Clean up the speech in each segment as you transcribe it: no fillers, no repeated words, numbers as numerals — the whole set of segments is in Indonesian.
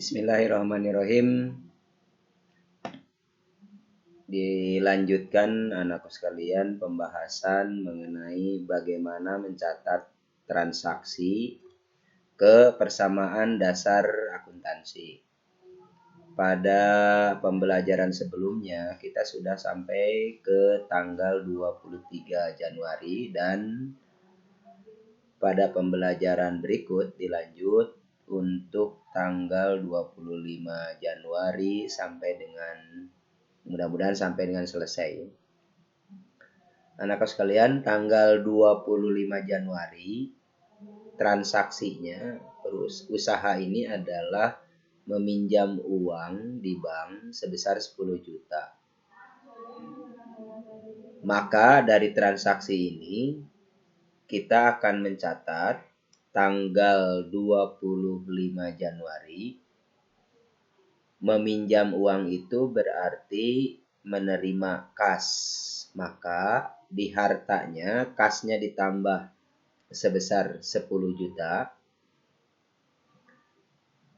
Bismillahirrahmanirrahim. Dilanjutkan anakku sekalian pembahasan mengenai bagaimana mencatat transaksi ke persamaan dasar akuntansi. Pada pembelajaran sebelumnya kita sudah sampai ke tanggal 23 Januari dan pada pembelajaran berikut dilanjut untuk tanggal 25 Januari sampai dengan mudah-mudahan sampai dengan selesai. Anak sekalian, tanggal 25 Januari transaksinya usaha ini adalah meminjam uang di bank sebesar 10 juta. Maka dari transaksi ini kita akan mencatat tanggal 25 Januari meminjam uang itu berarti menerima kas. Maka di hartanya kasnya ditambah sebesar 10 juta.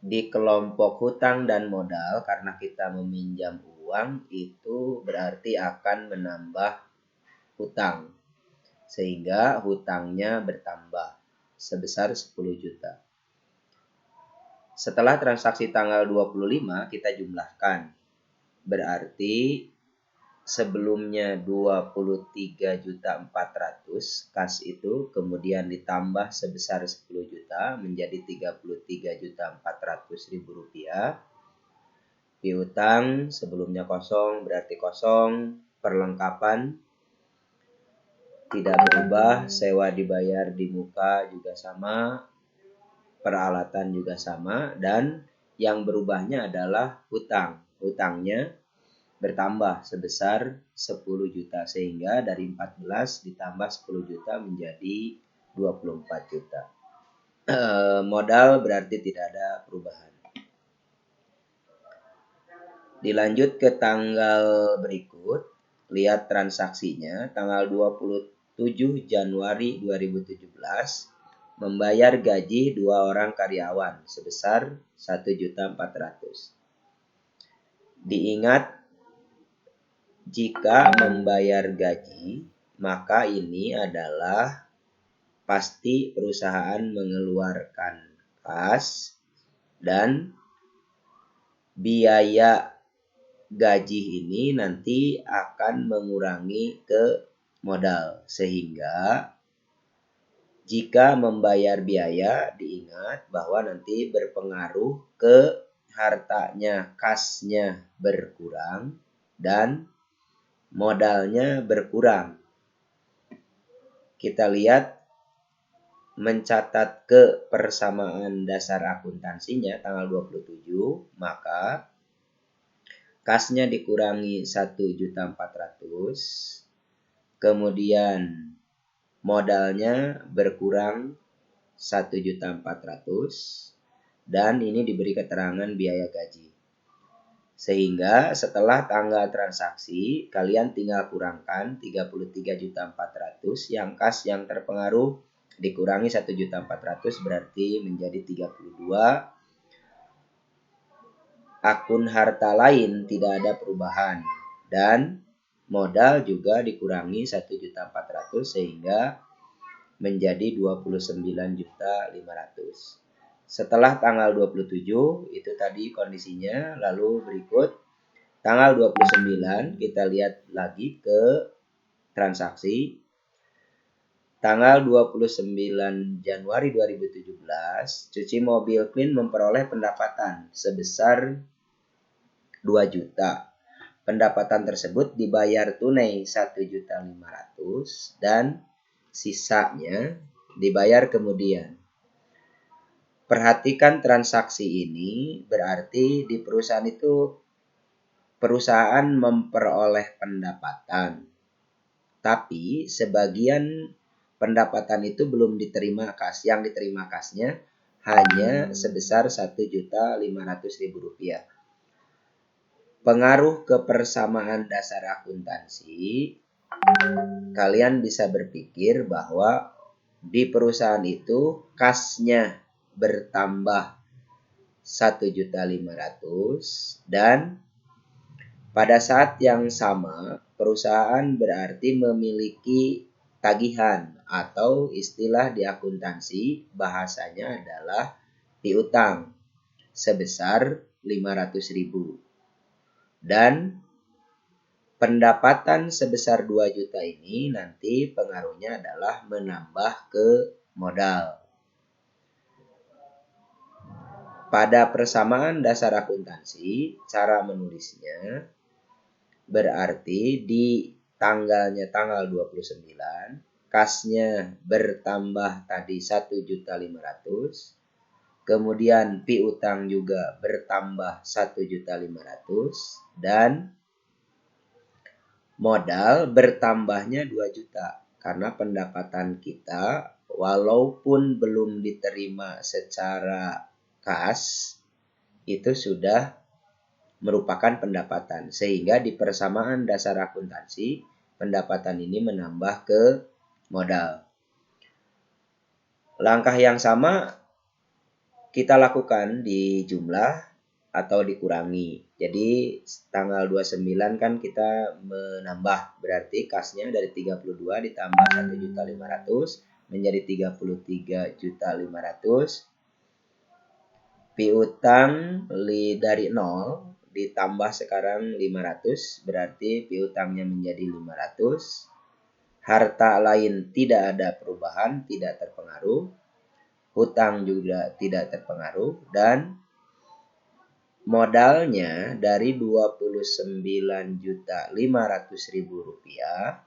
Di kelompok hutang dan modal karena kita meminjam uang itu berarti akan menambah hutang. Sehingga hutangnya bertambah sebesar 10 juta. Setelah transaksi tanggal 25 kita jumlahkan. Berarti sebelumnya 23.400.000 kas itu kemudian ditambah sebesar 10 juta menjadi 33.400.000 rupiah. Piutang sebelumnya kosong berarti kosong, perlengkapan tidak berubah, sewa dibayar di muka juga sama, peralatan juga sama, dan yang berubahnya adalah hutang. Hutangnya bertambah sebesar 10 juta sehingga dari 14 ditambah 10 juta menjadi 24 juta. Modal berarti tidak ada perubahan. Dilanjut ke tanggal berikut, lihat transaksinya tanggal 27 Januari 2017 membayar gaji 2 orang karyawan sebesar 1.400.000. Diingat jika membayar gaji maka ini adalah pasti perusahaan mengeluarkan kas dan biaya gaji ini nanti akan mengurangi ke modal sehingga jika membayar biaya diingat bahwa nanti berpengaruh ke hartanya, kasnya berkurang dan modalnya berkurang. Kita lihat mencatat ke persamaan dasar akuntansinya tanggal 27 maka kasnya dikurangi 1.400.000, kemudian modalnya berkurang 1.400.000 dan ini diberi keterangan biaya gaji. Sehingga setelah tanggal transaksi kalian tinggal kurangkan 33.400.000 yang kas yang terpengaruh dikurangi 1.400.000 berarti menjadi 32. Akun harta lain tidak ada perubahan dan modal juga dikurangi 1.400.000 sehingga menjadi 29.500.000. Setelah tanggal 27 itu tadi kondisinya, lalu berikut tanggal 29 kita lihat lagi ke transaksi. Tanggal 29 Januari 2017 cuci mobil clean memperoleh pendapatan sebesar 2 juta. Pendapatan tersebut dibayar tunai 1.500.000 dan sisanya dibayar kemudian. Perhatikan transaksi ini berarti di perusahaan itu perusahaan memperoleh pendapatan. Tapi sebagian pendapatan itu belum diterima kas. Yang diterima kasnya hanya sebesar 1.500.000 rupiah. Pengaruh kepersamaan dasar akuntansi, kalian bisa berpikir bahwa di perusahaan itu kasnya bertambah 1.500.000 dan pada saat yang sama perusahaan berarti memiliki tagihan atau istilah di akuntansi bahasanya adalah piutang sebesar 500.000 dan pendapatan sebesar 2 juta ini nanti pengaruhnya adalah menambah ke modal. Pada persamaan dasar akuntansi, cara menulisnya berarti di tanggalnya tanggal 29, kasnya bertambah tadi 1.500.000, kemudian piutang juga bertambah 1.500.000 dan modal bertambahnya 2 juta karena pendapatan kita walaupun belum diterima secara kas itu sudah merupakan pendapatan sehingga di persamaan dasar akuntansi pendapatan ini menambah ke modal. Langkah yang sama kita lakukan di jumlah atau dikurangi. Jadi tanggal 29 kan kita menambah, berarti kasnya dari 32 ditambah 1.500.000 menjadi 33.500.000. Piutang dari 0 ditambah sekarang 500, berarti piutangnya menjadi 500. Harta lain tidak ada perubahan, tidak terpengaruh. Hutang juga tidak terpengaruh dan modalnya dari 29.500.000 rupiah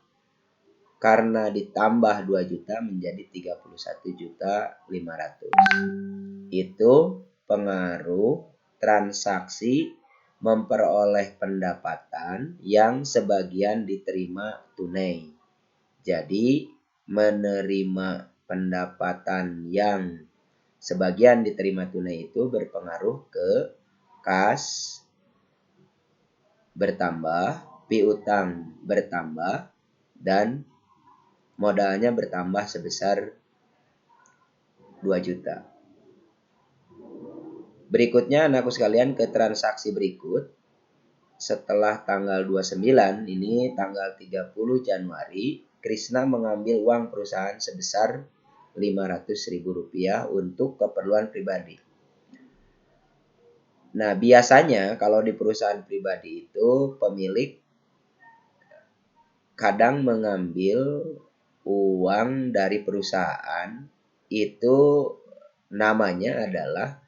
karena ditambah 2 juta menjadi 31.500.000. Itu pengaruh transaksi memperoleh pendapatan yang sebagian diterima tunai. Jadi menerima pendapatan yang sebagian diterima tunai itu berpengaruh ke kas bertambah, piutang bertambah, dan modalnya bertambah sebesar 2 juta. Berikutnya anakku sekalian ke transaksi berikut. Setelah tanggal 29, ini tanggal 30 Januari, Krisna mengambil uang perusahaan sebesar 500.000 rupiah untuk keperluan pribadi. Nah, biasanya kalau di perusahaan pribadi itu pemilik kadang mengambil uang dari perusahaan itu namanya adalah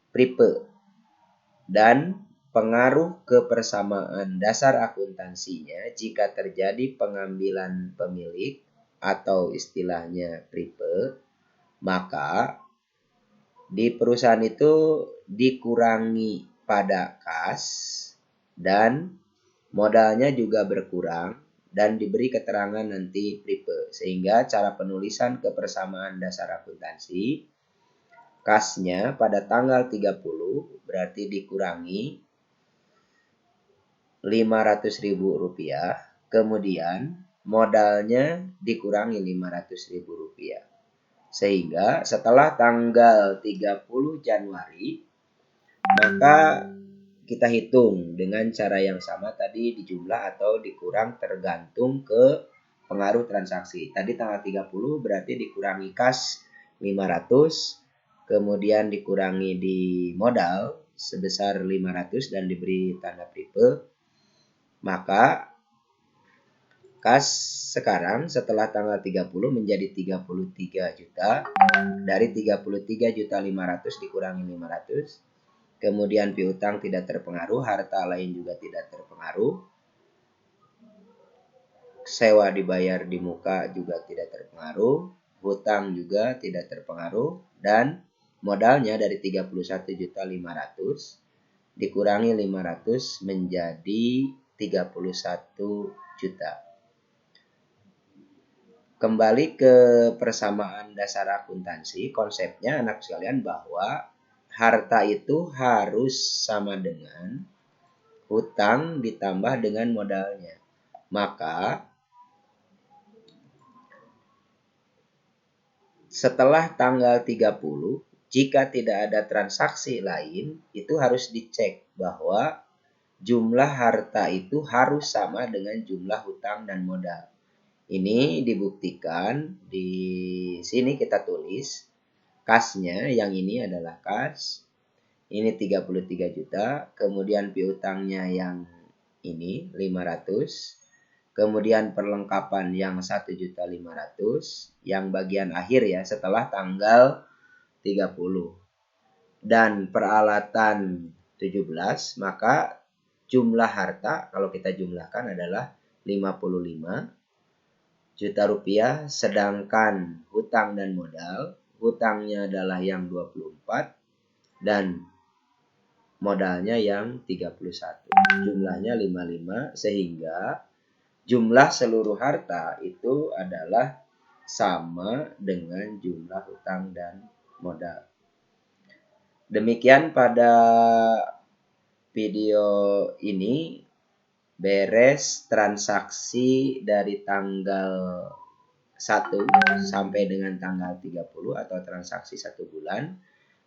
pripe dan pengaruh kepersamaan dasar akuntansinya jika terjadi pengambilan pemilik atau istilahnya pripe, maka di perusahaan itu dikurangi pada kas dan modalnya juga berkurang dan diberi keterangan nanti pripe. Sehingga cara penulisan kepersamaan dasar akuntansi, kasnya pada tanggal 30 berarti dikurangi 500.000 rupiah, kemudian modalnya dikurangi 500.000 rupiah. Sehingga setelah tanggal 30 Januari, maka kita hitung dengan cara yang sama tadi dijumlah atau dikurang tergantung ke pengaruh transaksi. Tadi tanggal 30 berarti dikurangi kas 500, kemudian dikurangi di modal sebesar 500 dan diberi tanda pripe. Maka kas sekarang setelah tanggal 30 menjadi 33 juta. Dari 33.500.000 dikurangi 500. Kemudian piutang tidak terpengaruh, harta lain juga tidak terpengaruh. Sewa dibayar di muka juga tidak terpengaruh, hutang juga tidak terpengaruh dan modalnya dari 31.500.000 dikurangi 500 menjadi 31 juta. Kembali ke persamaan dasar akuntansi, konsepnya anak sekalian bahwa harta itu harus sama dengan hutang ditambah dengan modalnya. Maka setelah tanggal 30 jika tidak ada transaksi lain, itu harus dicek bahwa jumlah harta itu harus sama dengan jumlah hutang dan modal. Ini dibuktikan di sini kita tulis kasnya, yang ini adalah kas. Ini 33 juta, kemudian piutangnya yang ini 500. Kemudian perlengkapan yang 1.500.000 yang bagian akhir ya setelah tanggal 30. Dan peralatan 17, maka jumlah harta kalau kita jumlahkan adalah 55 juta rupiah, sedangkan hutang dan modal, hutangnya adalah yang 24 dan modalnya yang 31. Jumlahnya 55, sehingga jumlah seluruh harta itu adalah sama dengan jumlah hutang dan modal. Demikian pada video ini, beres transaksi dari tanggal 1 sampai dengan tanggal 30 atau transaksi 1 bulan.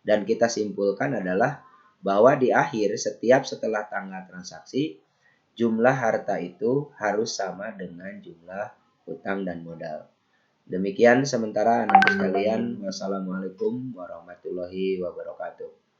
Dan kita simpulkan adalah bahwa di akhir setiap setelah tanggal transaksi, jumlah harta itu harus sama dengan jumlah hutang dan modal. Demikian sementara anak sekalian. Wassalamualaikum warahmatullahi wabarakatuh.